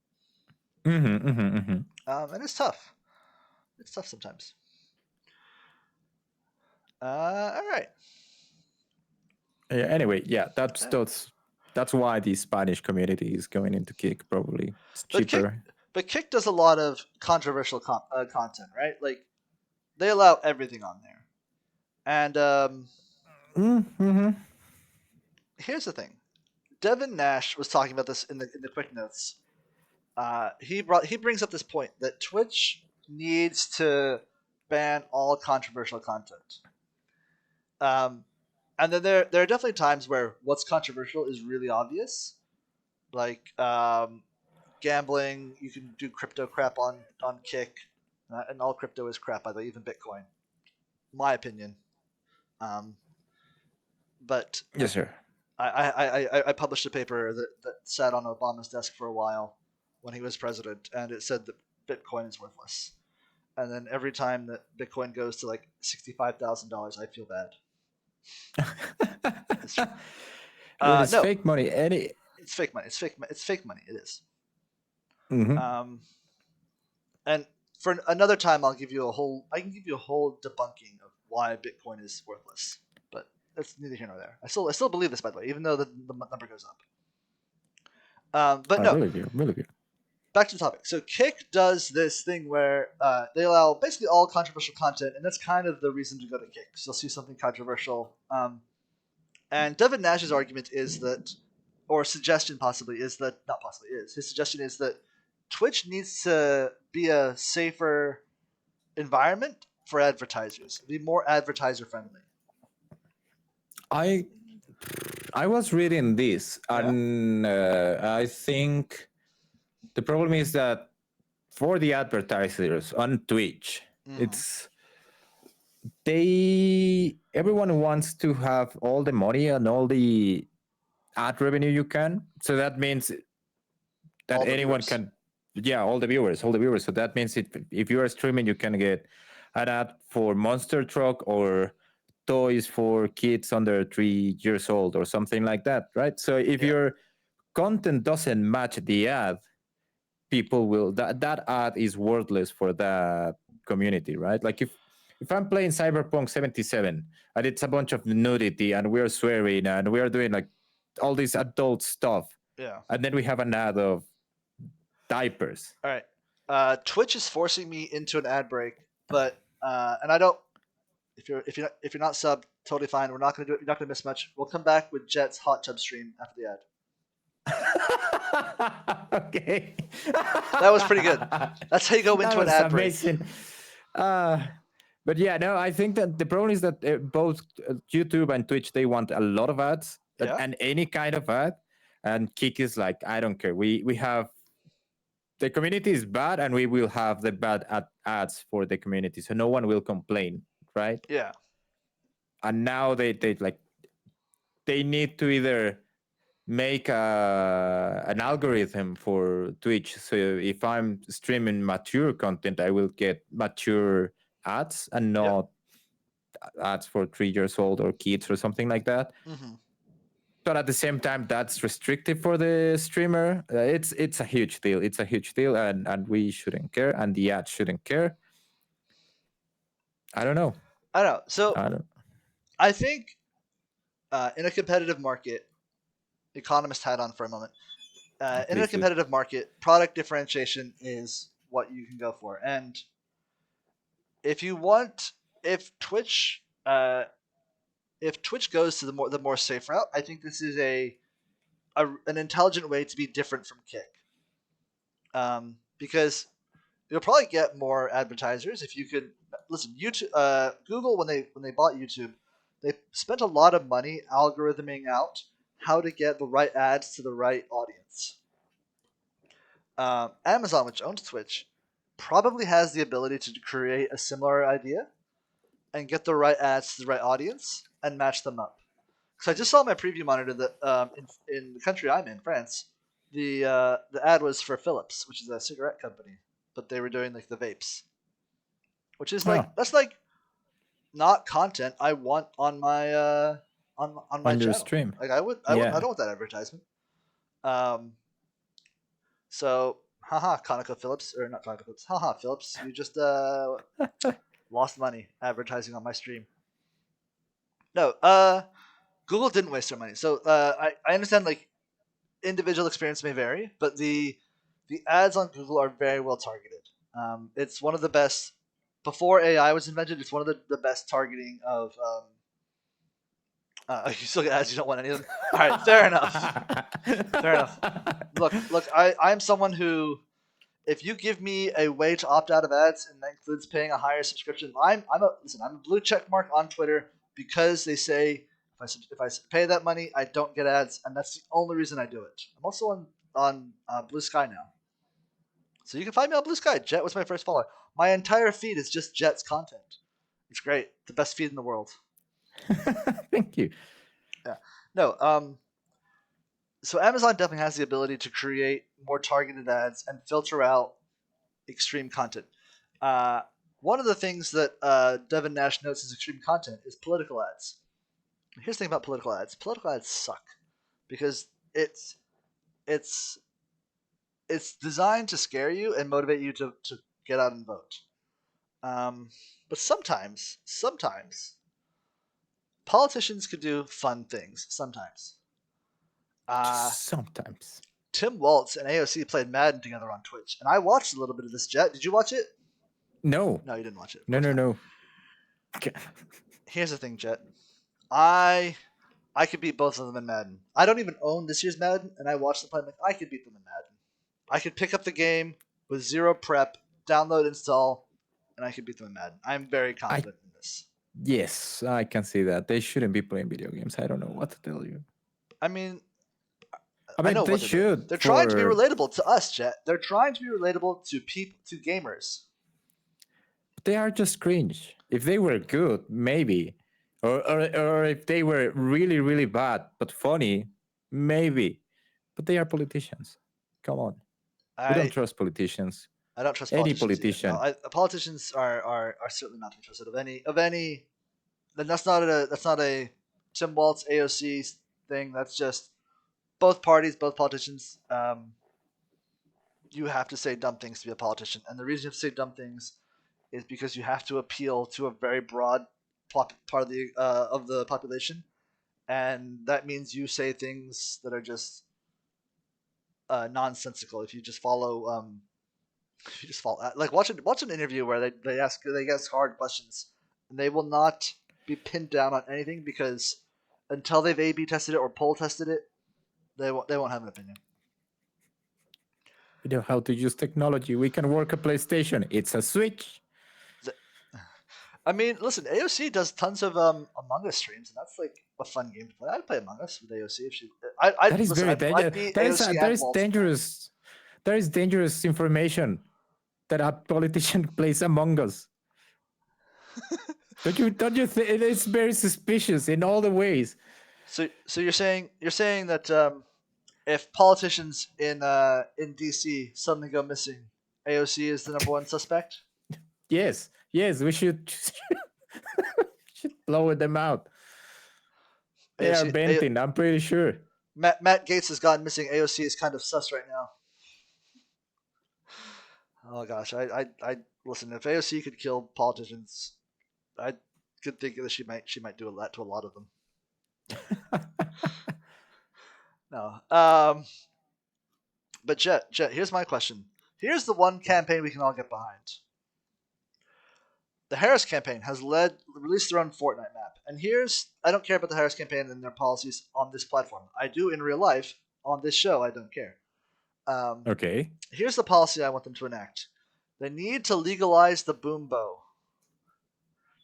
S2: Mm-hmm.
S1: And it's tough. It's tough sometimes. All right.
S2: Yeah, anyway, yeah,
S1: Yeah.
S2: that's why the Spanish community is going into Kick. Probably it's
S1: But Kick,
S2: cheaper.
S1: but Kick does a lot of controversial content, right? Like they allow everything on there. And
S2: Mm-hmm.
S1: here's the thing: Devin Nash was talking about this in the quick notes. He brings up this point that Twitch needs to ban all controversial content. Um, and then there are definitely times where what's controversial is really obvious, like gambling. You can do crypto crap on Kick, and all crypto is crap, by the way, even Bitcoin. My opinion. Um, but
S2: Yes, sir.
S1: I published a paper that sat on Obama's desk for a while when he was president, and it said that Bitcoin is worthless. And then every time that Bitcoin goes to like $65,000, I feel bad. It's true.
S2: I mean, it's
S1: No,
S2: fake money. Any.
S1: it's fake money. It's fake money. It is.
S2: Mm-hmm.
S1: Um, and for another time, I can give you a whole debunking of why Bitcoin is worthless. But that's neither here nor there. I still believe this, by the way, even though the number goes up. But
S2: I
S1: no,
S2: believe you. Believe you.
S1: back to the topic. So Kick does this thing where they allow basically all controversial content, and that's kind of the reason to go to Kick. So you'll see something controversial. And Devin Nash's argument is that, or suggestion possibly is that, not possibly is, his suggestion is that Twitch needs to be a safer environment for advertisers, be more advertiser friendly.
S2: I I was reading this,
S1: Yeah.
S2: and I think the problem is that for the advertisers on Twitch,
S1: Mm-hmm.
S2: it's they everyone wants to have all the money and all the ad revenue you can. So that means that
S1: All the
S2: anyone
S1: viewers.
S2: can, yeah, all the viewers. So that means if you are streaming, you can get an ad for Monster Truck or toys for kids under 3 years old or something like that, right? So if
S1: Yeah.
S2: your content doesn't match the ad, people will that ad is worthless for that community, right? Like if I'm playing Cyberpunk 77 and it's a bunch of nudity and we're swearing and we're doing like all this adult stuff,
S1: Yeah.
S2: and then we have an ad of diapers.
S1: All right. Twitch is forcing me into an ad break, but and I don't. If you're not subbed, totally fine. We're not gonna do it. You're not gonna miss much. We'll come back with Jet's hot tub stream after the ad.
S2: Okay.
S1: That was pretty good. That's how you go
S2: That
S1: into an
S2: was
S1: ad break.
S2: amazing. Uh, but yeah, no, I think that the problem is that both YouTube and Twitch they want a lot of ads
S1: Yeah.
S2: and any kind of ad, and Kick is like, I don't care. We have the community is bad, and we will have the bad ads for the community, so no one will complain, right?
S1: Yeah.
S2: And now they like they need to either make an algorithm for Twitch. So if I'm streaming mature content, I will get mature ads and
S1: Yep.
S2: not ads for 3 years old or kids or something like that.
S1: Mm-hmm.
S2: But at the same time, that's restrictive for the streamer. It's a huge deal. It's a huge deal, and we shouldn't care, and the ads shouldn't care. I don't know.
S1: I know. So
S2: I don't.
S1: I think in a competitive market, economist hat on for a moment. In a
S2: Please do.
S1: competitive market, product differentiation is what you can go for. And if you want, if Twitch, if Twitch goes to the more safe route, I think this is an intelligent way to be different from Kick. Because you'll probably get more advertisers if you could listen. YouTube, Google when they bought YouTube, they spent a lot of money algorithming out how to get the right ads to the right audience. Amazon, which owns Twitch, probably has the ability to create a similar idea and get the right ads to the right audience and match them up. Because I just saw on my preview monitor that in the country I'm in, France, the ad was for Philips, which is a cigarette company, but they were doing like the vapes, which is
S2: Oh,
S1: like that's like not content I want on my on my
S2: on your
S1: channel.
S2: stream.
S1: Like I
S2: Yeah.
S1: don't want that advertisement. Um, so haha, ConocoPhillips or not ConocoPhillips, haha Philips, you just lost money advertising on my stream. No, Google didn't waste their money. So I understand like individual experience may vary, but the ads on Google are very well targeted. It's one of the best before AI was invented. It's one of the best targeting of. You still get ads. You don't want any of them. All right, fair enough. Fair enough. Look. I'm someone who, if you give me a way to opt out of ads and that includes paying a higher subscription, I'm a blue check mark on Twitter because they say if I pay that money, I don't get ads, and that's the only reason I do it. I'm also on Blue Sky now, so you can find me on Blue Sky. Jet was my first follower. My entire feed is just Jet's content. It's great, the best feed in the world.
S2: Thank you.
S1: Yeah, no. So Amazon definitely has the ability to create more targeted ads and filter out extreme content. Uh, One of the things that Devin Nash notes as extreme content is political ads. Here's the thing about political ads: political ads suck because it's it's designed to scare you and motivate you to get out and vote. But sometimes politicians could do fun things. Sometimes. Uh,
S2: Just sometimes.
S1: Tim Waltz and AOC played Madden together on Twitch, and I watched a little bit of this. Jet, did you watch it?
S2: No.
S1: No, you didn't watch it. Of
S2: No,
S1: course
S2: no,
S1: not.
S2: no.
S1: Here's the thing, Jet. I I could beat both of them in Madden. I don't even own this year's Madden, and I watched them play. I'm like, I could beat them in Madden. I could pick up the game with zero prep, download, install, and I could beat them in Madden. I'm very
S2: I
S1: confident in this.
S2: Yes, I can see that. They shouldn't be playing video games. I don't know what to tell you.
S1: I mean,
S2: I
S1: I
S2: mean,
S1: know
S2: they
S1: what they're doing.
S2: should
S1: They're trying to be
S2: for
S1: relatable to us, Jet. They're trying to be relatable to to gamers.
S2: they are just cringe. If they were good, maybe. Or if they were really, really bad but funny, maybe. But they are politicians. Come on. We don't
S1: I
S2: trust politicians.
S1: I don't trust
S2: Any
S1: politicians either. No,
S2: politician.
S1: politicians are certainly not to be trusted of any. That's not a Tim Waltz AOC thing. That's just both parties, both politicians. You have to say dumb things to be a politician, and the reason you have to say dumb things is because you have to appeal to a very broad part of the population, and that means you say things that are just nonsensical. If you just follow, if you just follow, like watch an interview where they ask hard questions, and they will not be pinned down on anything because until they've A/B tested it or poll tested it, they won't have an opinion.
S2: We know how to use technology. We can work a PlayStation. It's a Switch.
S1: I mean, listen, AOC does tons of Among Us streams, and that's like a fun game to play. I'd play Among Us with AOC if she.
S2: That
S1: I'd
S2: is
S1: listen.
S2: very
S1: I'd
S2: dangerous.
S1: beat
S2: That is
S1: AOC
S2: that
S1: and
S2: is
S1: Waltz in that.
S2: dangerous. That is dangerous information that a politician plays Among Us. Don't you think it is very suspicious in all the ways?
S1: So you're saying that if politicians in DC suddenly go missing, AOC is the number one suspect.
S2: Yes, yes, we should should blow them out. They are
S1: AOC
S2: venting. I'm pretty sure.
S1: Matt Gates has gone missing. AOC is kind of sus right now. Oh gosh, I listen. If AOC could kill politicians, I could think that she might do that to a lot of them. No. But Jet, here's my question. Here's the one campaign we can all get behind. The Harris campaign has released their own Fortnite map, and I don't care about the Harris campaign and their policies on this platform. I do in real life. On this show, I don't care. Um,
S2: Okay.
S1: Here's the policy I want them to enact. They need to legalize the boom bow.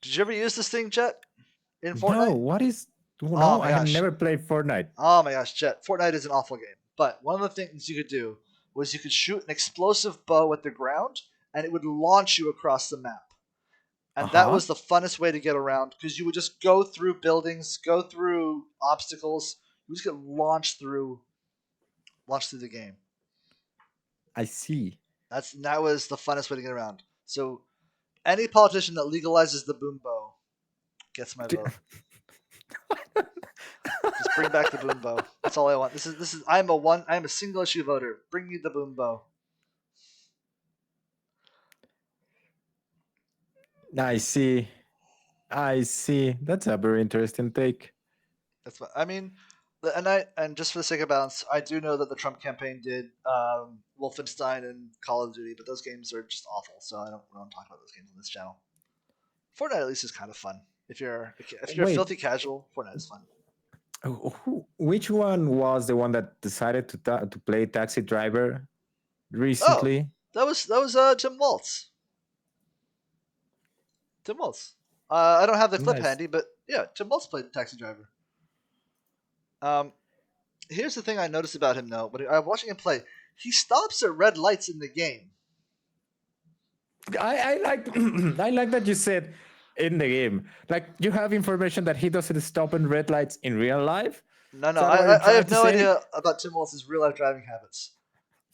S1: Did you ever use this thing, Jet, in
S2: No,
S1: Fortnite?
S2: what is?
S1: Oh
S2: No,
S1: my
S2: I have
S1: gosh.
S2: never played Fortnite.
S1: Oh my gosh, Jet. Fortnite is an awful game. But one of the things you could do was you could shoot an explosive bow at the ground and it would launch you across the map.
S2: Uh
S1: And that
S2: huh.
S1: was the funnest way to get around because you would just go through buildings, go through obstacles. You just get launched through launch through the game.
S2: I see.
S1: That was the funnest way to get around. So any politician that legalizes the boom bow gets my vote. Just bring back the boom bow. That's all I want. This is I'm a single issue voter. Bring me the boom bow.
S2: I see. I see. That's a very interesting take.
S1: That's what I mean. And just for the sake of balance, I do know that the Trump campaign did Wolfenstein and Call of Duty, but those games are just awful. So I don't want to talk about those games on this channel. Fortnite at least is kind of fun. If you're a
S2: Wait,
S1: filthy casual, Fortnite is fun.
S2: which one was the one that decided to play Taxi Driver
S1: Oh,
S2: recently?
S1: that was Tim Waltz. Tim Waltz. I don't have the clip
S2: Nice.
S1: handy, but yeah, Tim Waltz played Taxi Driver. Um, Here's the thing I noticed about him though. When I'm watching him play, he stops at red lights in the game.
S2: I like I like that you said in the game. Like you have information that he doesn't stop in red lights in real life.
S1: No,
S2: Is
S1: no,
S2: that what you're
S1: I
S2: trying
S1: have
S2: to
S1: no
S2: say?
S1: idea about Tim Waltz's real life driving habits.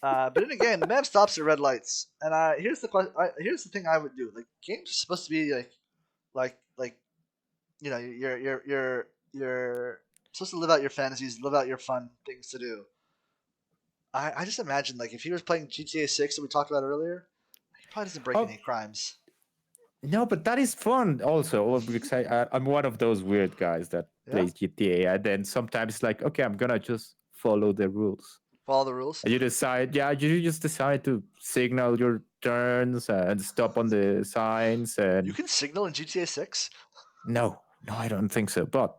S1: But in a game, the man stops at red lights, and here's the question. Here's the thing I would do. Like games are supposed to be like you're supposed to live out your fantasies, live out your fun things to do. I just imagine like if he was playing GTA 6 that we talked about earlier, he probably doesn't break
S2: Oh
S1: any crimes.
S2: no, but that is fun also because I'm one of those weird guys that
S1: Yeah,
S2: plays GTA and then sometimes like okay, I'm gonna just follow the rules.
S1: follow the rules.
S2: And you decide, yeah, you just decide to signal your turns and stop on the signs
S1: You
S2: and
S1: can signal in GTA 6.
S2: no, no, I don't think so. But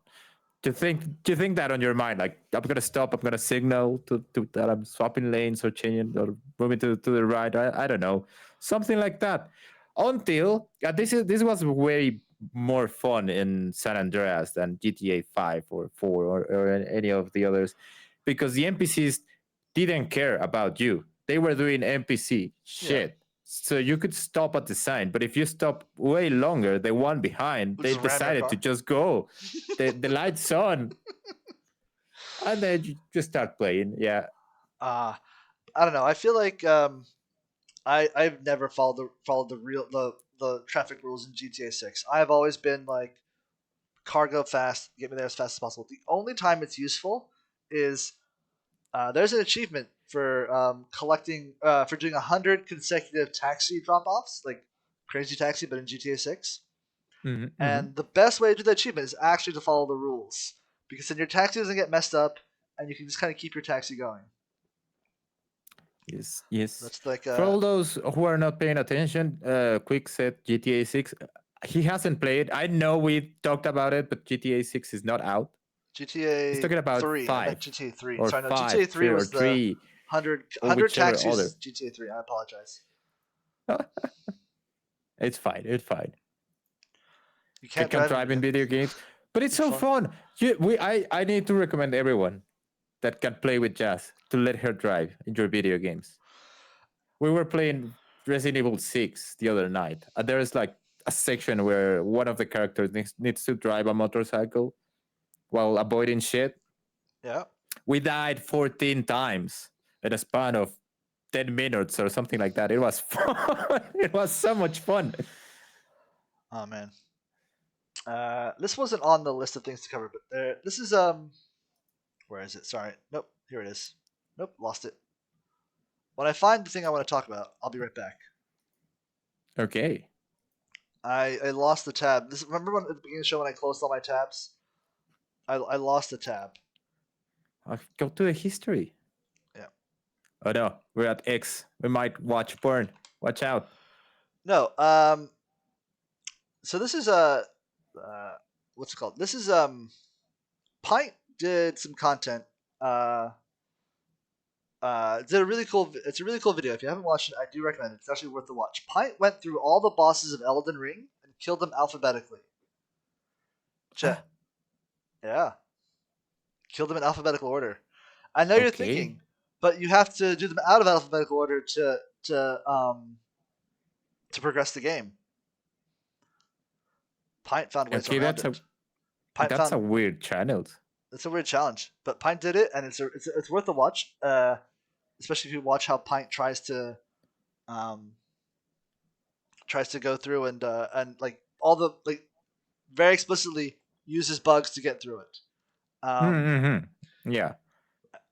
S2: to think that on your mind, like I'm gonna stop, I'm gonna signal to that I'm swapping lanes or changing or moving to the right. I don't know, something like that. Until this was way more fun in San Andreas than GTA 5 or 4 or any of the others, because the NPCs didn't care about you. They were doing NPC
S1: Yeah,
S2: shit. So you could stop at the sign, but if you stop way longer, the one behind,
S1: we
S2: they
S1: just ram your
S2: decided to
S1: car.
S2: just go. The lights on, and then you just start playing. Yeah.
S1: Uh I don't know. I feel like I've never followed the traffic rules in GTA 6. I've always been like cargo fast, get me there as fast as possible. The only time it's useful is there's an achievement for collecting for doing 100 consecutive taxi drop offs, like Crazy Taxi, but in GTA 6.
S2: Mm-hmm, mm-hmm.
S1: And the best way to do the achievement is actually to follow the rules, because then your taxi doesn't get messed up, and you can just kind of keep your taxi going.
S2: Yes, yes.
S1: That's like
S2: For all those who are not paying attention, quick set GTA 6. He hasn't played. I know we talked about it, but GTA 6 is not out. He's
S1: GTA
S2: talking about
S1: 3. I meant
S2: 5
S1: GTA 3.
S2: or
S1: Sorry, no,
S2: 5,
S1: GTA 3
S2: 3 or
S1: was the
S2: 3 or
S1: 100
S2: whichever
S1: taxis.
S2: other.
S1: GTA 3. I apologize.
S2: It's fine. It's fine.
S1: You
S2: I
S1: can't
S2: can
S1: drive in
S2: drive in video games, but it's
S1: your
S2: so
S1: phone.
S2: fun. I need to recommend everyone that can play with Jazz to let her drive in your video games. We were playing Resident Evil 6 the other night, and there's like a section where one of the characters needs to drive a motorcycle while avoiding shit.
S1: Yeah.
S2: We died 14 times in a span of 10 minutes or something like that. It was fun. It was so much fun.
S1: Oh man. This wasn't on the list of things to cover, but this is where is it? Sorry. Nope. Here it is. Nope. Lost it. When I find the thing I want to talk about, I'll be right back.
S2: Okay.
S1: I lost the tab. Remember when at the beginning of the show when I closed all my tabs? I lost the tab.
S2: I'll go to the history.
S1: Yeah.
S2: Oh no, we're at X. We might watch porn. Watch out.
S1: No. So this is what's it called? This is Pint did some content. Uh, did a really cool. It's a really cool video. If you haven't watched it, I do recommend it. It's actually worth the watch. Pint went through all the bosses of Elden Ring and killed them alphabetically.
S2: Ah,
S1: Yeah, killed them in alphabetical order. I know you're
S2: okay.
S1: thinking, but you have to do them out of alphabetical order to progress the game. Pint found ways
S2: Okay,
S1: around it. Pint
S2: that's a
S1: found
S2: weird channel.
S1: It's a weird challenge, but Pint did it, and it's worth a watch. Especially if you watch how Pint um, tries to go through and like all the like very explicitly uses bugs to get through it. Um,
S2: Mm-hmm. Yeah.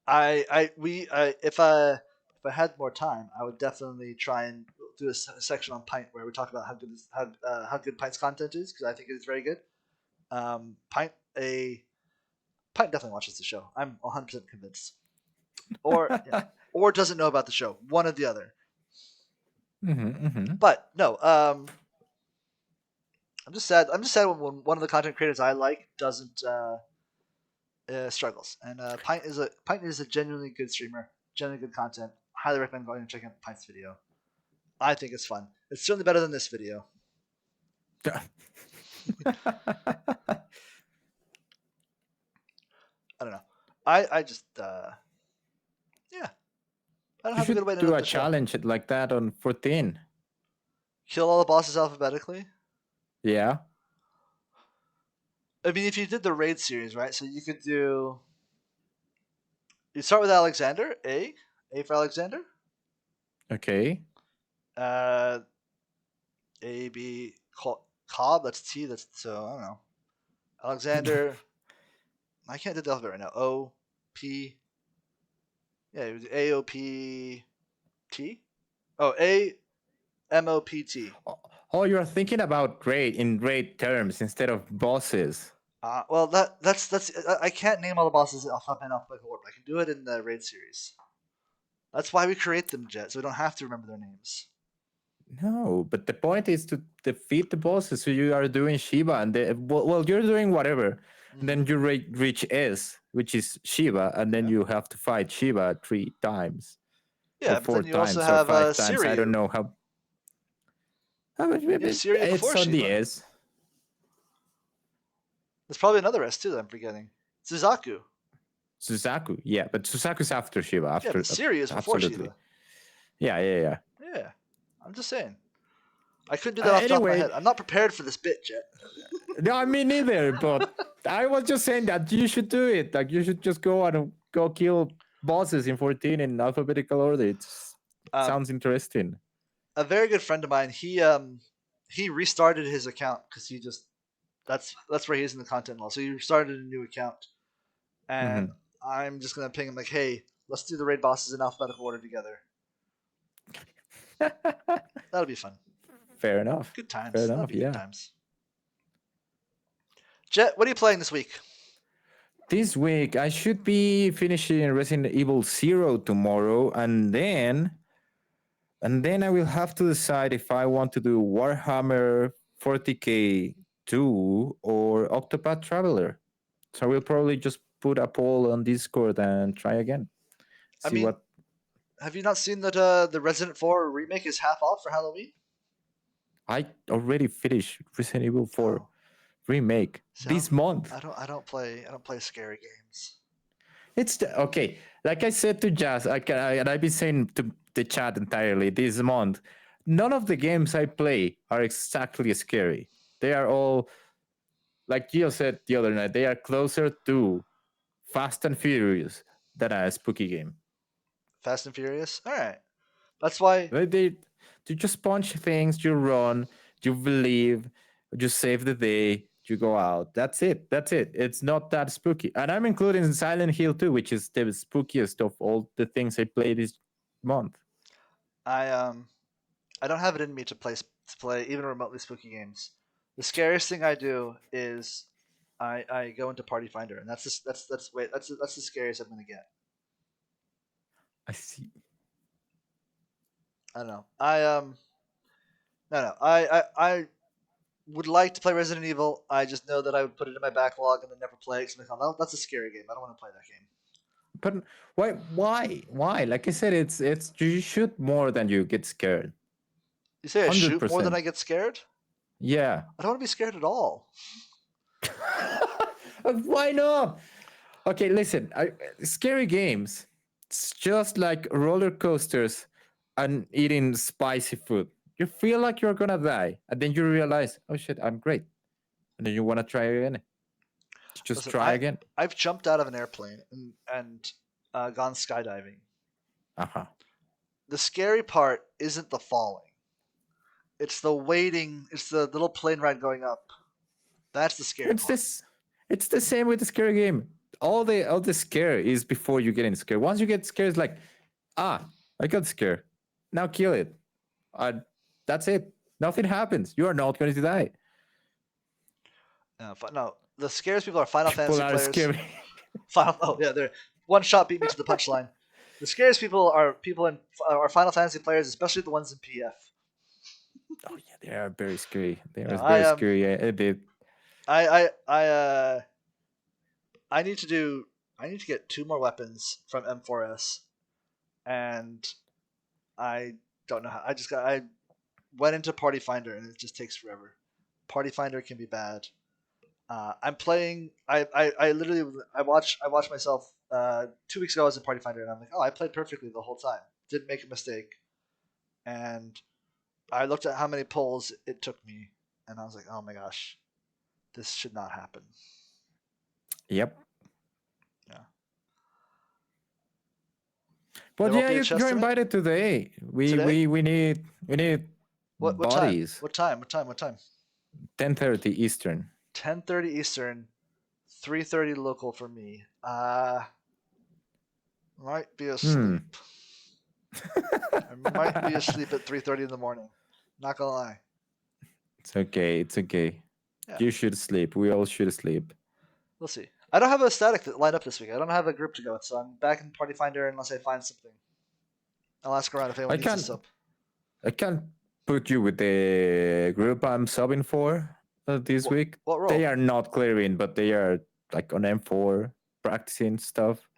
S1: I we if I had more time, I would definitely try and do a section on Pint where we talk about how good Pint's content is because I think it is very good. Pint a Pint definitely watches the show. I'm 100% convinced. Or yeah, or doesn't know about the show. One or the other.
S2: Mm-hmm, mm-hmm.
S1: But no, I'm just sad. I'm just sad when one of the content creators I like doesn't struggles. And Pint is a genuinely good streamer, genuinely good content. Highly recommend going and checking out Pint's video. I think it's fun. It's certainly better than this video. I don't know. I just yeah. I don't
S2: You
S1: have a good
S2: should
S1: way to end
S2: do
S1: up
S2: a
S1: the show.
S2: challenge like that on 14.
S1: Kill all the bosses alphabetically.
S2: Yeah.
S1: I mean, if you did the raid series, right? So you could do. You start with Alexander. A for Alexander.
S2: Okay.
S1: Uh, A B Cobb. That's T. That's so I don't know. Alexander. I can't do the alphabet right now. O P. Yeah, it was A O P T. Oh, A M O P T.
S2: Oh, you're thinking about raid in raid terms instead of bosses.
S1: Well, that's I can't name all the bosses off top and alphabetical order. I can do it in the raid series. That's why we create them, Jet, so we don't have to remember their names.
S2: No, but the point is to defeat the bosses. So you are doing Shiva, and well, you're doing whatever. And
S1: Mm-hmm.
S2: then you reach S, which is Shiva, and then
S1: Yeah,
S2: you have to fight Shiva 3 times, or
S1: yeah, but
S2: four
S1: then you also
S2: times, or
S1: have
S2: 5 times. I don't
S1: Siriu.
S2: know how. How much?
S1: You have Siriu
S2: It's
S1: before
S2: on the
S1: Shiva.
S2: S.
S1: There's probably another S too that I'm forgetting. Suzaku.
S2: Suzaku, yeah, but Suzaku's after Shiva.
S1: Yeah, but
S2: After
S1: Siriu is before
S2: absolutely,
S1: Shiva.
S2: yeah, yeah, yeah.
S1: Yeah, I'm just saying. I couldn't do that off the top of my
S2: Anyway,
S1: head. I'm not prepared for this bit, Jet.
S2: no, me neither. But I was just saying that you should do it. Like you should just go and go kill bosses in 14 in alphabetical order. It
S1: Um,
S2: sounds interesting.
S1: a very good friend of mine. He restarted his account because he just that's where he is in the content law. So he started a new account, and
S2: Mhm.
S1: I'm just gonna ping him like, hey, let's do the raid bosses in alphabetical order together. That'll be fun.
S2: Fair enough.
S1: Good
S2: Fair
S1: times. That'll
S2: enough.
S1: be good
S2: Yeah.
S1: times. Jet, what are you playing this week?
S2: This week I should be finishing Resident Evil Zero tomorrow, and then I will have to decide if I want to do Warhammer 40k 2 or Octopath Traveler. So we'll probably just put a poll on Discord and try again.
S1: I
S2: See
S1: mean,
S2: what
S1: have you not seen that the Resident 4 remake is half off for Halloween?
S2: I already finished Resident Evil 4
S1: Oh,
S2: remake
S1: so
S2: this month.
S1: I don't play scary games.
S2: Okay. Like I said to Jazz, and I've been saying to the chat entirely this month. None of the games I play are exactly scary. They are all, like Gio said the other night, they are closer to Fast and Furious than a spooky game.
S1: Fast and Furious. All right, that's why.
S2: They you just punch things, you run, you believe, you save the day, you go out. That's it. That's it. It's not that spooky. And I'm including Silent Hill too, which is the spookiest of all the things I played this month.
S1: I I don't have it in me to play even remotely spooky games. The scariest thing I do is I go into Party Finder, and that's the scariest I'm gonna get.
S2: I see.
S1: I don't know. No, I would like to play Resident Evil. I just know that I would put it in my backlog and then never play it. Cause I'm like, oh, that's a scary game. I don't want to play that game.
S2: But why? Like I said, it's you shoot more than you get scared.
S1: You say I
S2: Hundred
S1: shoot more than
S2: percent.
S1: I get scared?
S2: Yeah.
S1: I don't want to be scared at all.
S2: Why not? Okay, listen. Scary games. It's just like roller coasters and eating spicy food. You feel like you're gonna die, and then you realize, oh shit, I'm great, and then you wanna try again. Just
S1: Listen,
S2: try again.
S1: I've jumped out of an airplane and gone skydiving.
S2: Uh-huh.
S1: The scary part isn't the falling; it's the waiting. It's the little plane ride going up. That's the scary
S2: It's
S1: part.
S2: this. It's the same with the scary game. All the scare is before you get in scared. Once you get scared, it's like, I got scared. Now kill it. Uh, that's it. Nothing happens. You are not going to die.
S1: No, the scariest people are Final
S2: People
S1: Fantasy
S2: are
S1: players.
S2: scary.
S1: Oh yeah, they're one shot beat me to the punchline. The scariest people are Final Fantasy players, especially the ones in PF.
S2: Oh yeah, they are very scary. They
S1: No,
S2: are very scary.
S1: I I need to do I need to get 2 more weapons from M4S, and I don't know how. I went into Party Finder and it just takes forever. Party Finder can be bad. I'm playing. I literally I watched myself 2 weeks ago. I was in Party Finder and I'm like, oh, I played perfectly the whole time. Didn't make a mistake. And I looked at how many pulls it took me, and I was like, oh my gosh, this should not happen.
S2: Yep.
S1: Yeah.
S2: But
S1: There won't
S2: yeah,
S1: be a chest
S2: you're
S1: tonight?
S2: invited today. We
S1: Today?
S2: we we need
S1: What time?
S2: bodies.
S1: What time? What time? What time?
S2: 10:30 Eastern.
S1: 10:30 Eastern, 3:30 local for me. Might be asleep. I might be asleep at 3:30 in the morning. Not gonna lie.
S2: It's okay. It's okay.
S1: Yeah,
S2: You should sleep. We all should sleep.
S1: we'll see. I don't have a static lined up this week. I don't have a group to go with, so I'm back in Party Finder unless I find something. I'll ask around if anyone
S2: I
S1: needs a
S2: can't.
S1: sub.
S2: I can't put you with the group I'm subbing for this week.
S1: What role?
S2: They are not clearing, but they are like on M4 practicing stuff.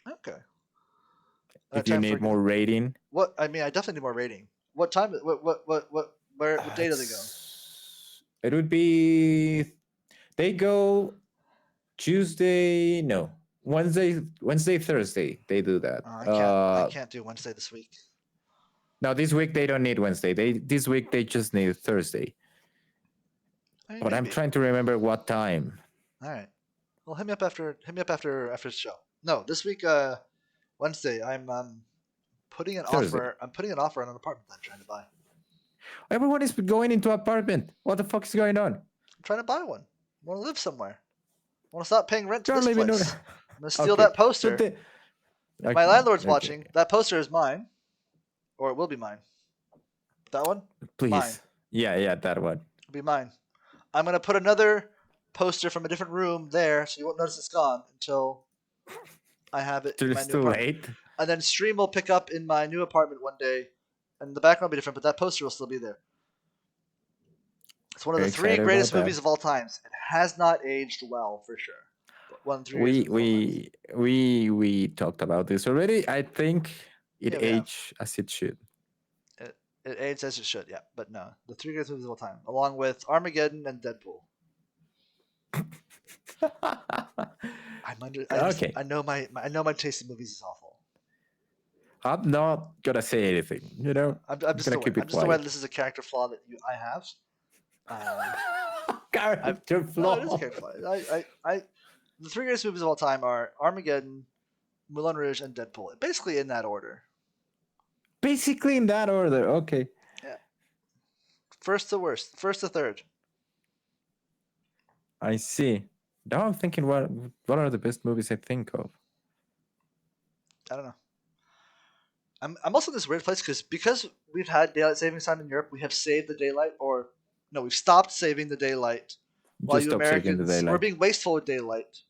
S1: Okay.
S2: If you need more rating,
S1: What I mean, I definitely need more rating. What time? What day do they go?
S2: It would be. They go Tuesday. No, Wednesday, Thursday. They do that.
S1: I can't do Wednesday this week.
S2: Now this week they don't need Wednesday. This week they just need Thursday.
S1: I mean,
S2: But I'm trying to remember what time.
S1: All right. Well, hit me up after the show. No, this week, Wednesday. I'm putting an
S2: Thursday.
S1: offer. I'm putting an offer on an apartment that I'm trying to buy.
S2: Everyone is going into apartment. What the fuck is going on?
S1: I'm trying to buy one. I want to live somewhere. I want to stop paying rent to
S2: You're
S1: this
S2: living
S1: place.
S2: on-
S1: I'm gonna steal
S2: Okay.
S1: that poster.
S2: So
S1: If my landlord's
S2: okay.
S1: watching, that poster is mine, or it will be mine. That one?
S2: Please.
S1: Mine.
S2: Yeah, that one.
S1: It'll be mine. I'm gonna put another poster from a different room there, so you won't notice it's gone until I have it in my
S2: It's
S1: new
S2: too
S1: apartment.
S2: late.
S1: And then stream will pick up in my new apartment one day, and the background will be different, but that poster will still be there. It's one of
S2: Very
S1: the 3
S2: excited
S1: greatest
S2: about that.
S1: movies of all times. It has not aged well, for sure. But one of the 3 greatest movies of all time.
S2: We talked about this already. I think it
S1: Yeah, we have.
S2: aged as it should.
S1: It aged as it should, yeah. But no, the 3 greatest movies of all time, along with Armageddon and Deadpool.
S2: Okay.
S1: I know my taste in movies is awful.
S2: I'm not gonna say anything. You know,
S1: I'm just
S2: gonna
S1: aware.
S2: keep it
S1: I'm just aware
S2: quiet.
S1: this is a character flaw that I have.
S2: Character
S1: No,
S2: flaw.
S1: it is a character flaw. The 3 greatest movies of all time are Armageddon, Moulin Rouge, and Deadpool. Basically in that order.
S2: Basically in that order. Okay.
S1: Yeah. First to worst. First to third.
S2: I see. Now I'm thinking, what are the best movies I think of?
S1: I don't know. I'm also in this weird place because we've had daylight savings time in Europe. We have saved the daylight, or no, we've stopped saving the daylight. While
S2: Just
S1: you
S2: stop saving the
S1: Americans, we're
S2: daylight.
S1: being wasteful with daylight.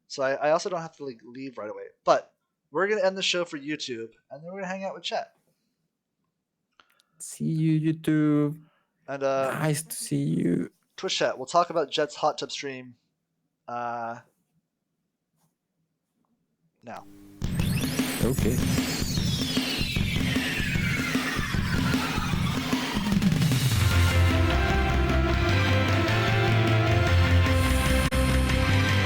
S1: So I also don't have to leave right away. But we're gonna end the show for YouTube, and then we're gonna hang out with chat.
S2: See you, YouTube.
S1: And
S2: Nice to see you.
S1: Twitch chat. We'll talk about Jet's hot tub stream. Now.
S2: Okay.